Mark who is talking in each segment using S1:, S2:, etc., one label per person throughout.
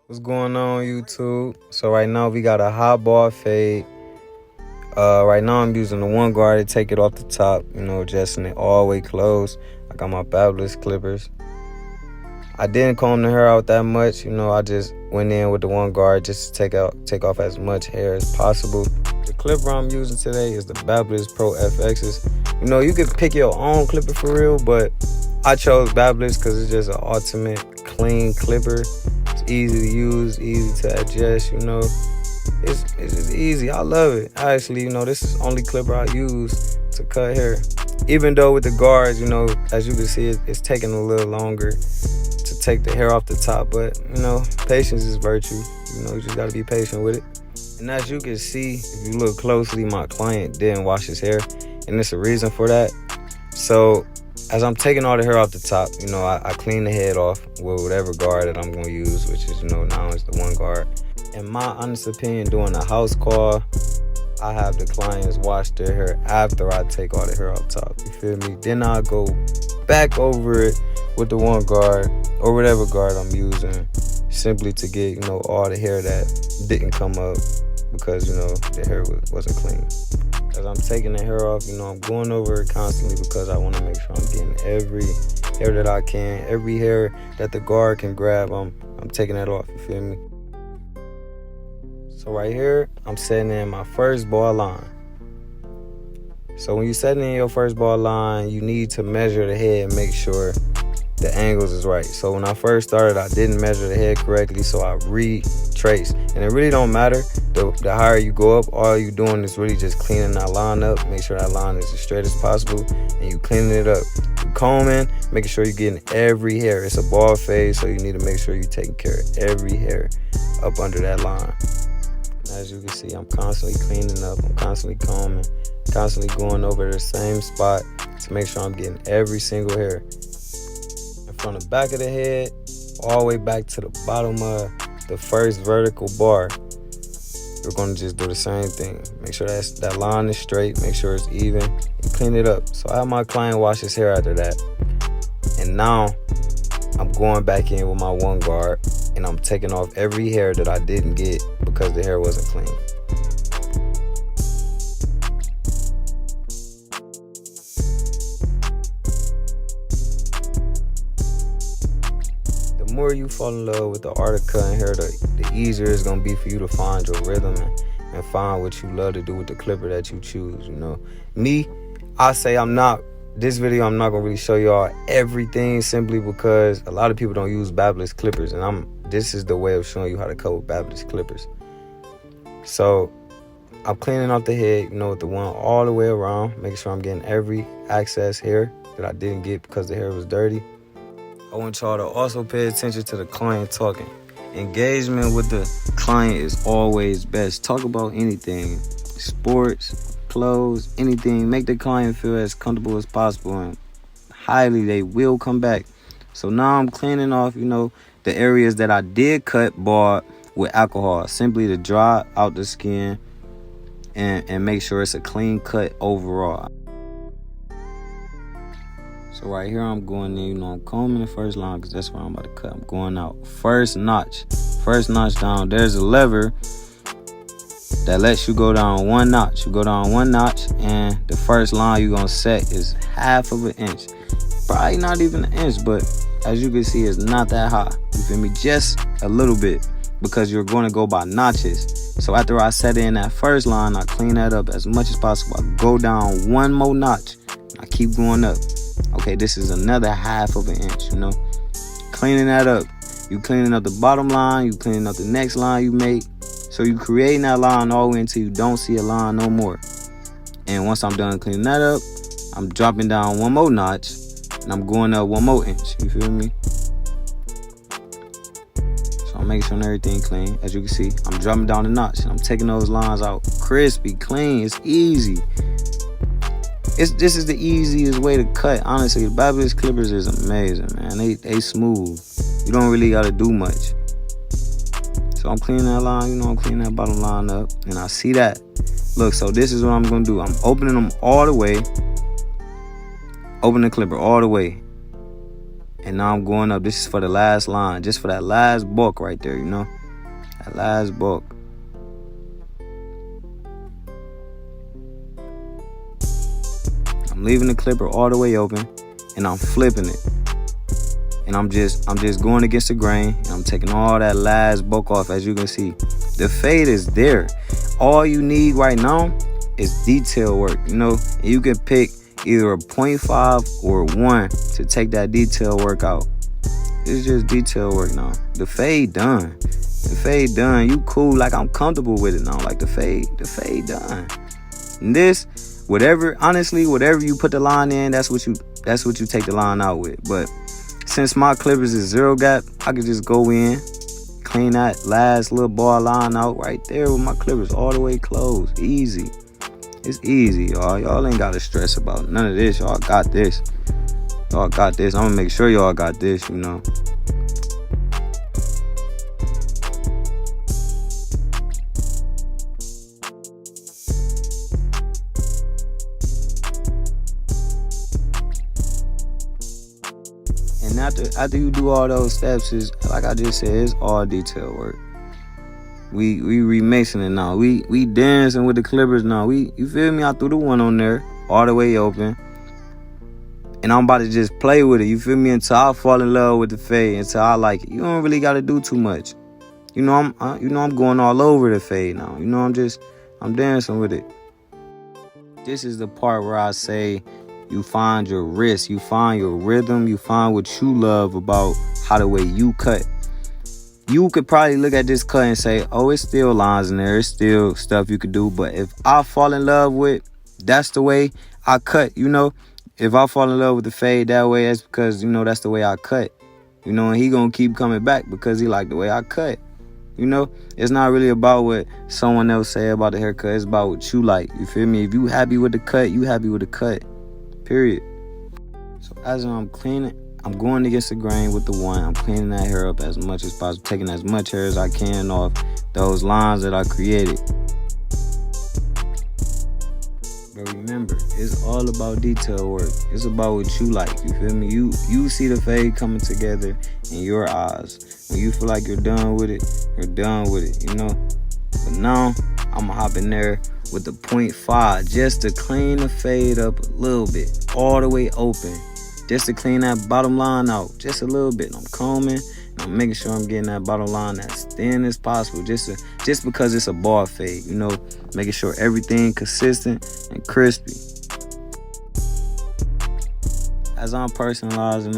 S1: What's going on, YouTube? So right now we got a hot ball fade. Right now I'm using the one guard to take it off the top, adjusting it all the way closed. I got my Fabulous clippers. I didn't comb the hair out that much, I just went in with the one guard just to take off as much hair as possible. The clipper I'm using today is the Fabulous Pro FXs. You can pick your own clipper for real, but I chose Fabulous because it's just an ultimate clean clipper. It's easy to use, easy to adjust, It's just easy. I love it. Actually, this is the only clipper I use to cut hair. Even though with the guards, as you can see, it's taking a little longer to take the hair off the top. But, patience is virtue. You just got to be patient with it. And as you can see, if you look closely, my client didn't wash his hair. And there's a reason for that. So as I'm taking all the hair off the top, I clean the head off with whatever guard that I'm going to use, which is, now it's the one guard. In my honest opinion, doing a house call, I have the clients wash their hair after I take all the hair off top. You feel me? Then I go back over it with the one guard or whatever guard I'm using, simply to get, all the hair that didn't come up because, the hair wasn't clean. As I'm taking the hair off, I'm going over it constantly because I want to make sure I'm getting every hair that I can, every hair that the guard can grab. I'm taking that off. You feel me? So right here, I'm setting in my first ball line. So when you're setting in your first ball line, you need to measure the head and make sure the angles is right. So when I first started, I didn't measure the head correctly, so I retraced. And it really don't matter. The higher you go up, all you're doing is really just cleaning that line up. Make sure that line is as straight as possible, and you cleaning it up. You combing, making sure you're getting every hair. It's a ball fade, so you need to make sure you're taking care of every hair up under that line. As you can see, I'm constantly cleaning up, I'm constantly combing, constantly going over the same spot to make sure I'm getting every single hair. And from the back of the head, all the way back to the bottom of the first vertical bar, we're going to just do the same thing. Make sure that line is straight, make sure it's even, and clean it up. So I have my client wash his hair after that. And now, I'm going back in with my one guard, and I'm taking off every hair that I didn't get because the hair wasn't clean. The more you fall in love with the art of cutting hair, the easier it's going to be for you to find your rhythm and find what you love to do with the clipper that you choose, Me, I say this video, I'm not going to really show y'all everything simply because a lot of people don't use Fabulous clippers, and this is the way of showing you how to cut with Fabulous clippers. So I'm cleaning off the head, with the one all the way around, making sure I'm getting every excess hair that I didn't get because the hair was dirty. I want y'all to also pay attention to the client talking. Engagement with the client is always best. Talk about anything, sports, clothes, anything. Make the client feel as comfortable as possible, and highly they will come back. So now I'm cleaning off, the areas that I did cut bald with alcohol, simply to dry out the skin and make sure it's a clean cut overall. So right here I'm going in, I'm combing the first line because that's where I'm about to cut. I'm going out first notch down. There's a lever that lets you go down one notch. You go down one notch, and the first line you're gonna set is 1/2 of an inch. Probably not even an inch, but as you can see, it's not that high. You feel me? Just a little bit, because you're going to go by notches. So after I set in that first line, I clean that up as much as possible. I go down one more notch. I keep going up. Okay, this is another 1/2 of an inch, Cleaning that up. You cleaning up the bottom line, you cleaning up the next line you make. So you creating that line all the way until you don't see a line no more. And once I'm done cleaning that up, I'm dropping down one more notch, and I'm going up one more inch. You feel me? So I'm making sure everything clean. As you can see, I'm dropping down the notch, and I'm taking those lines out crispy, clean. It's easy. This is the easiest way to cut. Honestly, the Fabulous clippers is amazing, man. They smooth. You don't really gotta do much. So I'm cleaning that line, I'm cleaning that bottom line up, and I see that. Look, so this is what I'm gonna do. I'm opening them all the way. Open the clipper all the way. And now I'm going up. This is for the last line, just for that last bulk right there, you know? That last bulk. I'm leaving the clipper all the way open, and I'm flipping it. And I'm just going against the grain, and I'm taking all that last bulk off. As you can see, the fade is there. All you need right now is detail work, you know? And you can pick either a 0.5 or 1 to take that detail work out. It's just detail work now. The fade done. The fade done. You cool, like I'm comfortable with it now. Like the fade done. And this, honestly, whatever you put the line in, that's what you take the line out with. But since my clippers is 0 gap, I could just go in, clean that last little bar line out right there with my clippers all the way closed. Easy. It's easy, y'all. Y'all ain't got to stress about none of this. Y'all got this. Y'all got this. I'm going to make sure y'all got this, you know. And after you do all those steps, is like I just said, it's all detail work. We remixing it now. We dancing with the clippers now. You feel me? I threw the one on there all the way open, and I'm about to just play with it. You feel me? Until I fall in love with the fade, until I like it. You don't really got to do too much. You know I'm going all over the fade now. You know I'm dancing with it. This is the part where I say you find your wrist, you find your rhythm, you find what you love about how the way you cut. You could probably look at this cut and say, oh, it's still lines in there. It's still stuff you could do. But if I fall in love with, that's the way I cut, you know. If I fall in love with the fade that way, that's because, you know, that's the way I cut. You know, and he gonna keep coming back because he like the way I cut. You know, it's not really about what someone else say about the haircut. It's about what you like. You feel me? If you happy with the cut, you happy with the cut. Period. So as I'm cleaning, I'm going against the grain with the one. I'm cleaning that hair up as much as possible, taking as much hair as I can off those lines that I created. But remember, it's all about detail work. It's about what you like. You feel me? You see the fade coming together in your eyes. When you feel like you're done with it, you're done with it, you know? But now, I'm going to hop in there with the 0.5 just to clean the fade up a little bit, all the way open. Just to clean that bottom line out just a little bit. And I'm combing, and I'm making sure I'm getting that bottom line as thin as possible, just because it's a bar fade, you know, making sure everything consistent and crispy. As I'm personalizing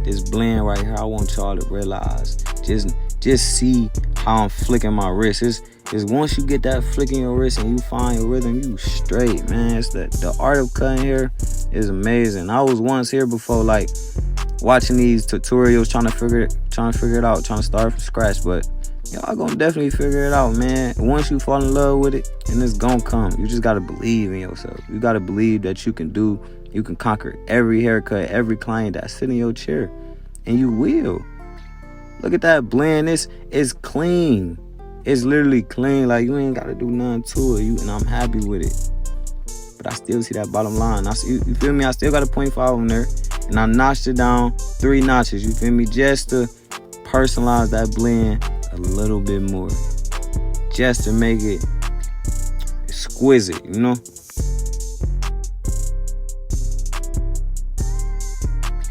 S1: this blend right here, I want y'all to realize, just see how I'm flicking my wrist. Is once you get that flick in your wrist and you find your rhythm, you straight, man. It's the art of cutting hair is amazing. I was once here before, like watching these tutorials, trying to figure it out, trying to start from scratch. But y'all gonna definitely figure it out, man. Once you fall in love with it, and it's gonna come. You just gotta believe in yourself. You gotta believe that you can conquer every haircut, every client that sit in your chair, and you will. Look at that blend. It's clean. It's literally clean. Like, you ain't gotta do nothing to it. And I'm happy with it. But I still see that bottom line. You feel me? I still got a 0.5 on there. And I notched it down 3 notches. You feel me? Just to personalize that blend a little bit more. Just to make it exquisite, you know?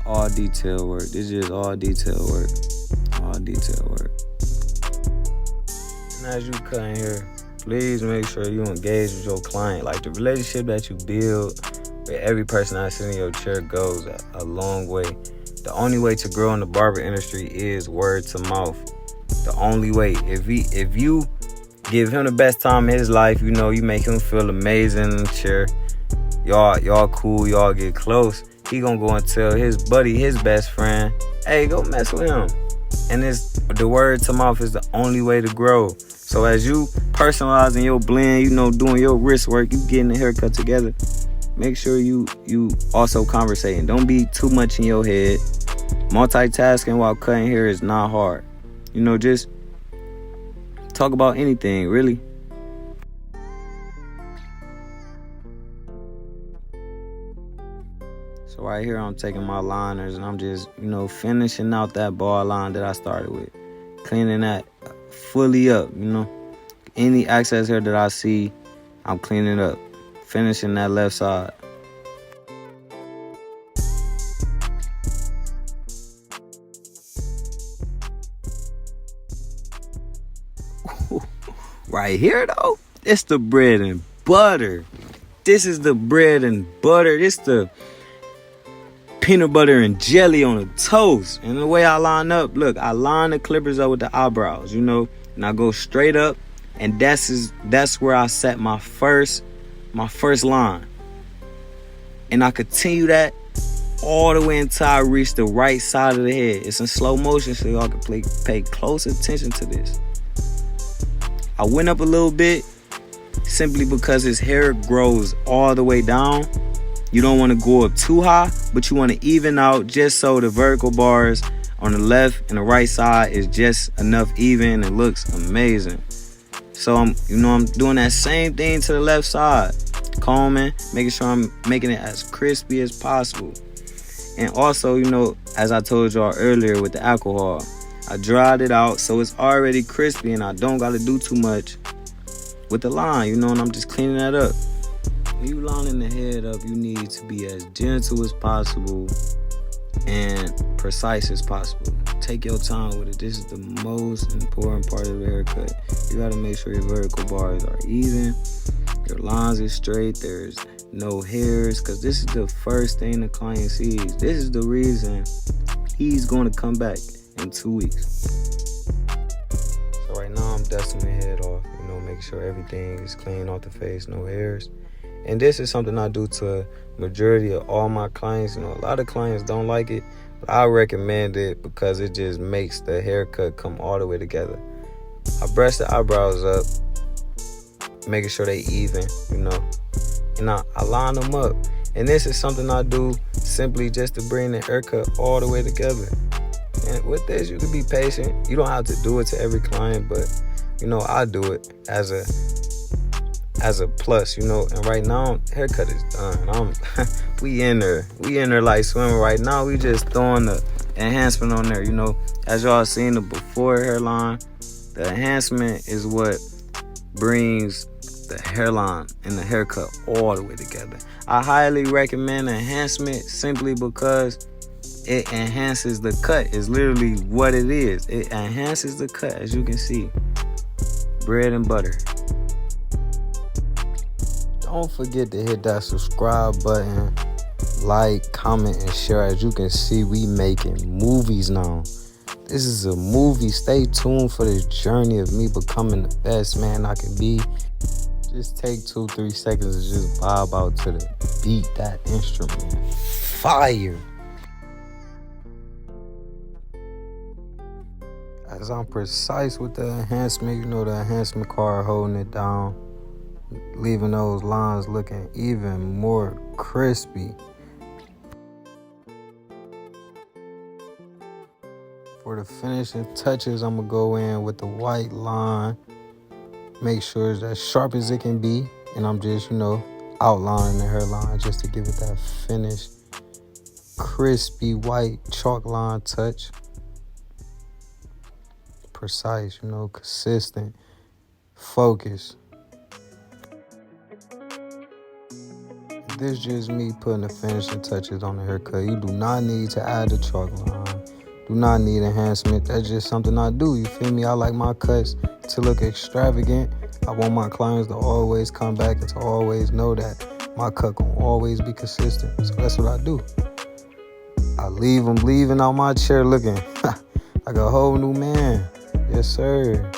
S1: All detail work. This is all detail work. All detail work. And as you cut here, please make sure you engage with your client. Like, the relationship that you build with every person that's sitting in your chair goes a long way. The only way to grow in the barber industry is word to mouth. The only way. If you give him the best time of his life, you know, you make him feel amazing in the chair. Y'all cool, y'all get close. He gonna go and tell his buddy, his best friend, hey, go mess with him. And the word to mouth is the only way to grow. So as you personalizing your blend, you know, doing your wrist work, you getting the haircut together, make sure you also conversating. Don't be too much in your head. Multitasking while cutting hair is not hard. You know, just talk about anything, really. So So right here, I'm taking my liners and I'm just, finishing out that ball line that I started with. Cleaning that fully up, Any excess hair that I see, I'm cleaning up. Finishing that left side. Right here, though, it's the bread and butter. This is the bread and butter. This the peanut butter and jelly on a toast. And the way I line up, look, I line the clippers up with the eyebrows, and I go straight up, and that's where I set my first line. And I continue that all the way until I reach the right side of the head. It's in slow motion, so y'all can pay close attention to this. I went up a little bit simply because his hair grows all the way down. You don't want to go up too high, but you want to even out just so the vertical bars on the left and the right side is just enough even. It looks amazing. So I'm doing that same thing to the left side. Combing, making sure I'm making it as crispy as possible. And also, as I told y'all earlier with the alcohol, I dried it out so it's already crispy and I don't got to do too much with the line, and I'm just cleaning that up. When you lining the head up, you need to be as gentle as possible and precise as possible. Take your time with it. This is the most important part of the haircut. You got to make sure your vertical bars are even, your lines are straight, there's no hairs, because this is the first thing the client sees. This is the reason he's going to come back in 2 weeks. So right now I'm dusting the head off, making sure everything is clean off the face, no hairs. And this is something I do to a majority of all my clients. A lot of clients don't like it, but I recommend it because it just makes the haircut come all the way together. I brush the eyebrows up, making sure they even, and I line them up. And this is something I do simply just to bring the haircut all the way together. And with this, you can be patient. You don't have to do it to every client, but I do it as a plus, and right now haircut is done. We in there like swimming right now. We just throwing the enhancement on there, as y'all seen the before hairline. The enhancement is what brings the hairline and the haircut all the way together. I highly recommend enhancement simply because it enhances the cut. It's literally what it is. It enhances the cut, as you can see. Bread and butter. Don't forget to hit that subscribe button, like, comment, and share. As you can see, we making movies now. This is a movie. Stay tuned for this journey of me becoming the best man I can be. Just take 2-3 seconds to just vibe out to the beat. That instrument, fire. As I'm precise with the enhancement, the enhancement card holding it down, leaving those lines looking even more crispy. For the finishing touches, I'm going to go in with the white line. Make sure it's as sharp as it can be. And I'm just, outlining the hairline just to give it that finished, crispy white chalk line touch. Precise, consistent, focus. This is just me putting the finishing touches on the haircut. You do not need to add the chalk line. Do not need enhancement. That's just something I do. You feel me? I like my cuts to look extravagant. I want my clients to always come back and to always know that my cut gonna always be consistent. So that's what I do. I leave them leaving out my chair looking like a whole new man. Yes, sir.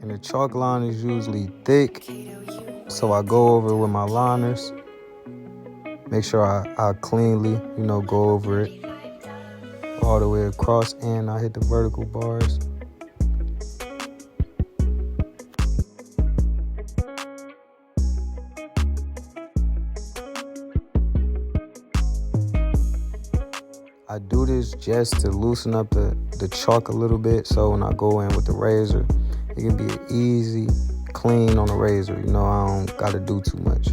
S1: And the chalk line is usually thick, so I go over it with my liners. Make sure I cleanly, go over it all the way across, and I hit the vertical bars. I do this just to loosen up the chalk a little bit, so when I go in with the razor, It can be an easy clean on a razor. You know, I don't gotta do too much.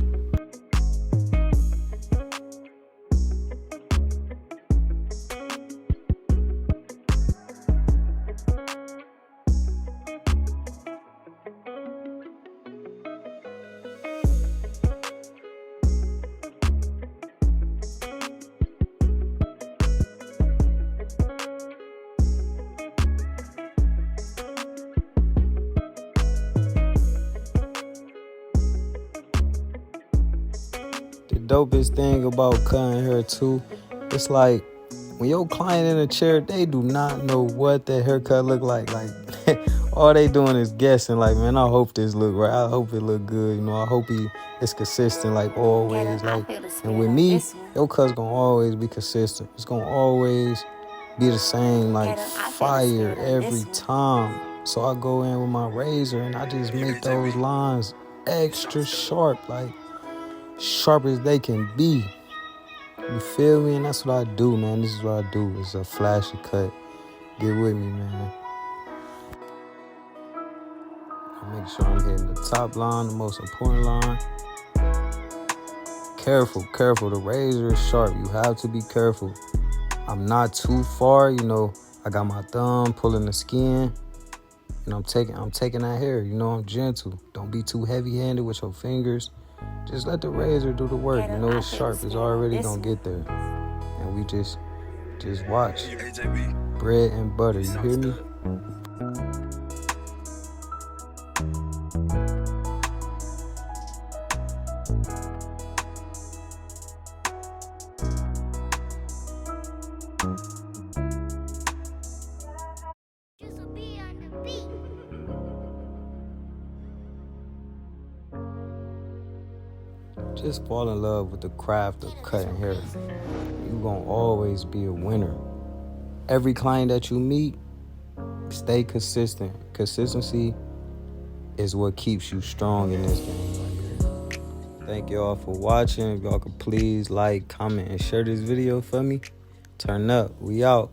S1: The dopest thing about cutting hair too, it's like when your client in a chair, they do not know what their haircut look like. Like all they doing is guessing. Like, man, I hope this look right. I hope it look good. You know, I hope it's consistent. Like always. Like, and with me, your cut's gonna always be consistent. It's gonna always be the same. Like fire every time. So I go in with my razor and I just make those lines extra sharp. Like sharp as they can be. You feel me? And that's what I do, man. This is what I do. It's a flashy cut. Get with me, man. I make sure I'm hitting the top line, the most important line. Careful. The razor is sharp. You have to be careful. I'm not too far, you know. I got my thumb pulling the skin. And I'm taking that hair. You know, I'm gentle. Don't be too heavy-handed with your fingers. Just let the razor do the work. You know, it's sharp. It's already gonna get there. And we just watch. Bread and butter. You hear me? Just fall in love with the craft of cutting hair. You're gonna always be a winner. Every client that you meet, stay consistent. Consistency is what keeps you strong in this game. Thank y'all for watching. If y'all could please like, comment, and share this video for me. Turn up. We out.